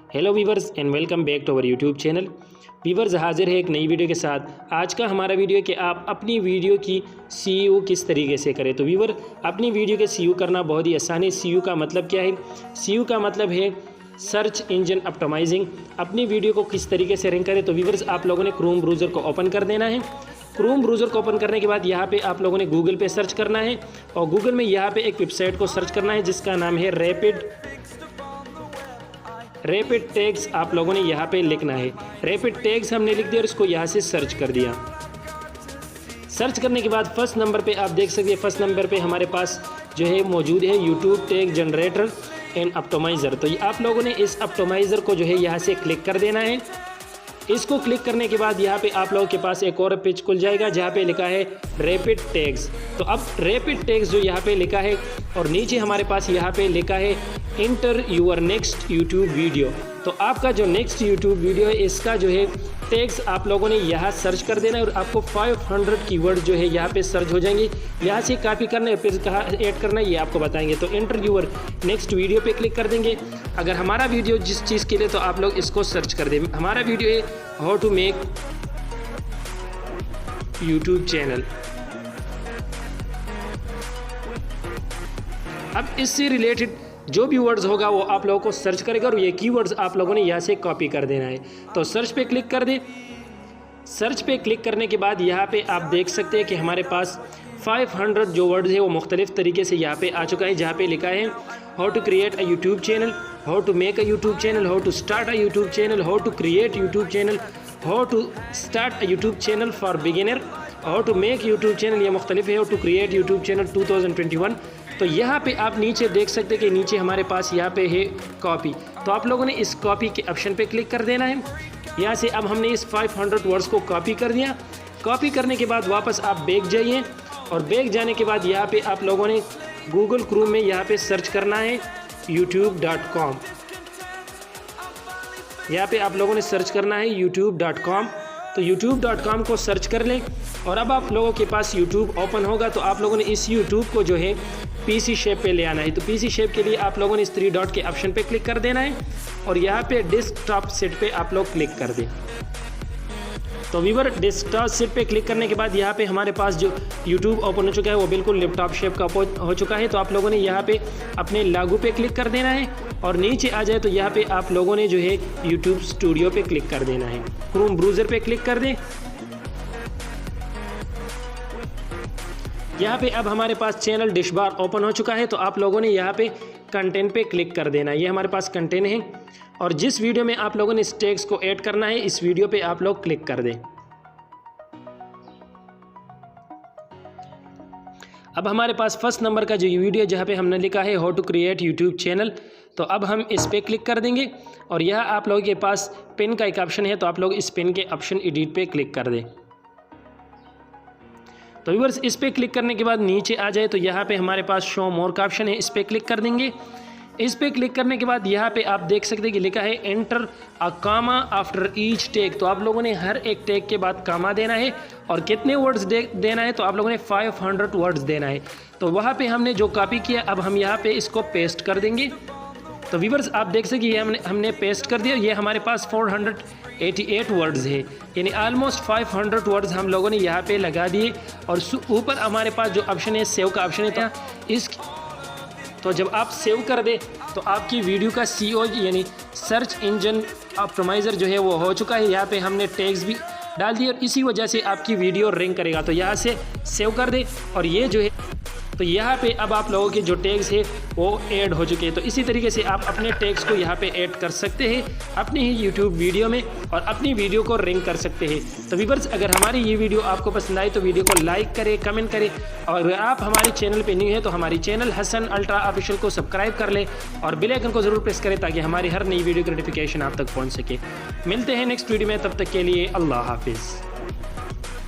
Hello viewers and welcome back to our YouTube channel. Viewers हाजिर है एक नई वीडियो के साथ। आज का हमारा वीडियो है कि आप अपनी वीडियो की सीयू किस तरीके से करें। तो वीवर अपनी वीडियो के सीयू करना बहुत ही आसान है। सीयू का मतलब क्या है? सीयू का मतलब है सर्च इंजन ऑप्टिमाइजिंग। अपनी वीडियो को किस तरीके से रैंक करें। तो वीवर्स आप लोगों ने क्रोम ब्राउज़र को ओपन कर देना है। क्रोम ब्राउज़र को ओपन करने के बाद यहाँ पे आप लोगों ने गूगल पे सर्च करना है और गूगल में यहाँ पे एक वेबसाइट को सर्च करना है जिसका नाम है रैपिड टैग्स। आप लोगों ने यहाँ पे लिखना है रैपिड टैग्स। हमने लिख दिया और इसको यहाँ से सर्च कर दिया। सर्च करने के बाद फर्स्ट नंबर पे आप देख सकते हैं, फर्स्ट नंबर पे हमारे पास जो है मौजूद है YouTube tag generator and optimiser. तो आप लोगों ने इस ऑप्टिमाइज़र को जो है यहाँ से क्लिक कर देना है। इसको क्लिक करने के बाद यहाँ पे आप लोगों के पास एक और पेज खुल जाएगा जहाँ पे लिखा है रैपिड टैग्स। तो अब रैपिड टैग्स जो यहाँ पे लिखा है और नीचे हमारे पास यहाँ पे लिखा है enter your next YouTube video. तो आपका जो नेक्स्ट यूट्यूब वीडियो है इसका जो है टैग्स आप लोगों ने यहाँ सर्च कर देना है और आपको 500 कीवर्ड जो है यहाँ पे सर्च हो जाएंगे। यहाँ से कॉपी करना है फिर कहाँ ऐड करना है ये आपको बताएंगे। तो इंटर यूर नेक्स्ट वीडियो पे क्लिक कर देंगे। अगर हमारा वीडियो जिस चीज़ के लिए तो आप लोग इसको सर्च कर दें। हमारा वीडियो है how to make YouTube channel. अब इससे रिलेटेड जो भी वर्ड्स होगा वो आप लोगों को सर्च करेगा और ये कीवर्ड्स आप लोगों ने यहाँ से कॉपी कर देना है। तो सर्च पे क्लिक कर दें। सर्च पे क्लिक करने के बाद यहाँ पे आप देख सकते हैं कि हमारे पास 500 जो वर्ड्स है वो मुख्तलिफ तरीके से यहाँ पे आ चुका है। जहाँ पे लिखा है how to create a YouTube channel, how to make a YouTube channel, how to start a YouTube channel, how to create YouTube channel, how to start a YouTube channel for beginner, how to make YouTube channel, ये मुख्तलिफ है। How to create YouTube channel 2021। तो यहाँ पे आप नीचे देख सकते हैं कि नीचे हमारे पास यहाँ पे है कॉपी। तो आप लोगों ने इस कॉपी के ऑप्शन पे क्लिक कर देना है। यहाँ से अब हमने इस 500 वर्ड्स को कॉपी कर दिया। कॉपी करने के बाद वापस आप बैक जाइए और बैक जाने के बाद यहाँ पे आप लोगों ने गूगल क्रोम में यहाँ पे सर्च करना है youtube.com। यहाँ पे आप लोगों ने सर्च करना है youtube.com। तो youtube.com को सर्च कर लें और अब आप लोगों के पास YouTube ओपन होगा। तो आप लोगों ने इस YouTube को जो है PC शेप पे ले आना है। तो PC शेप के लिए आप लोगों ने इस 3 डॉट के ऑप्शन पे क्लिक कर देना है और यहाँ पे डेस्कटॉप सेट पे आप लोग क्लिक कर दें। तो वीवर डेस्कटॉप सेट पे क्लिक करने के बाद यहाँ पे हमारे पास जो YouTube ओपन हो चुका है वो बिल्कुल लैपटॉप शेप का हो चुका है। तो आप लोगों ने यहाँ पे अपने लागू पे क्लिक कर देना है और नीचे आ जाए तो यहाँ पे आप लोगों ने जो है YouTube स्टूडियो पे क्लिक कर देना है। क्रोम ब्राउज़र पे क्लिक कर दें। यहाँ पे अब हमारे पास चैनल डैशबार ओपन हो चुका है। तो आप लोगों ने यहाँ पे कंटेंट पे क्लिक कर देना है। ये हमारे पास कंटेंट है और जिस वीडियो में आप लोगों ने इस टैग्स को ऐड करना है इस वीडियो पे आप लोग क्लिक कर दें। अब हमारे पास फर्स्ट नंबर का जो वीडियो जहाँ पे हमने लिखा है how to create YouTube channel. तो अब हम इस पे क्लिक कर देंगे और यह आप लोगों के पास पेन का एक ऑप्शन है। तो आप लोग इस पेन के ऑप्शन एडिट पे क्लिक कर दें। तो व्यूअर्स इस पे क्लिक करने के बाद नीचे आ जाए तो यहाँ पे हमारे पास शो मोर का ऑप्शन है। इस पे क्लिक कर देंगे। इस पे क्लिक करने के बाद यहाँ पे आप देख सकते हैं कि लिखा है enter a comma after each tag. तो आप लोगों ने हर एक टैग के बाद कामा देना है और कितने वर्ड्स देना है तो आप लोगों ने 500 वर्ड्स देना है। तो वहाँ पे हमने जो कॉपी किया अब हम यहाँ पे इसको पेस्ट कर देंगे। तो व्यूअर्स आप देख सकते हैं ये हमने पेस्ट कर दिया। ये हमारे पास 488 वर्ड्स है, यानी ऑलमोस्ट 500 वर्ड्स हम लोगों ने यहाँ पे लगा दिए। और ऊपर हमारे पास जो ऑप्शन है सेव का ऑप्शन है तो जब आप सेव कर दे तो आपकी वीडियो का सीओ यानी सर्च इंजन ऑप्टिमाइज़र जो है वो हो चुका है। यहाँ पे हमने टैग्स भी डाल दिए और इसी वजह से आपकी वीडियो रैंक करेगा। तो यहाँ से सेव कर दे और ये जो है तो यहाँ पे अब आप लोगों के जो टैग्स है वो ऐड हो चुके हैं। तो इसी तरीके से आप अपने टैग्स को यहाँ पे ऐड कर सकते हैं अपनी ही यूट्यूब वीडियो में और अपनी वीडियो को रैंक कर सकते हैं। तो व्यूअर्स अगर हमारी ये वीडियो आपको पसंद आई तो वीडियो को लाइक करें, कमेंट करें और अगर आप हमारे चैनल पे न्यू है तो हमारी चैनल हसन अल्ट्रा ऑफिशियल को सब्सक्राइब कर लें और बेल आइकन को ज़रूर प्रेस करें ताकि हमारी हर नई वीडियो की नोटिफिकेशन आप तक पहुँच सके। मिलते हैं नेक्स्ट वीडियो में, तब तक के लिए अल्लाह हाफिज़।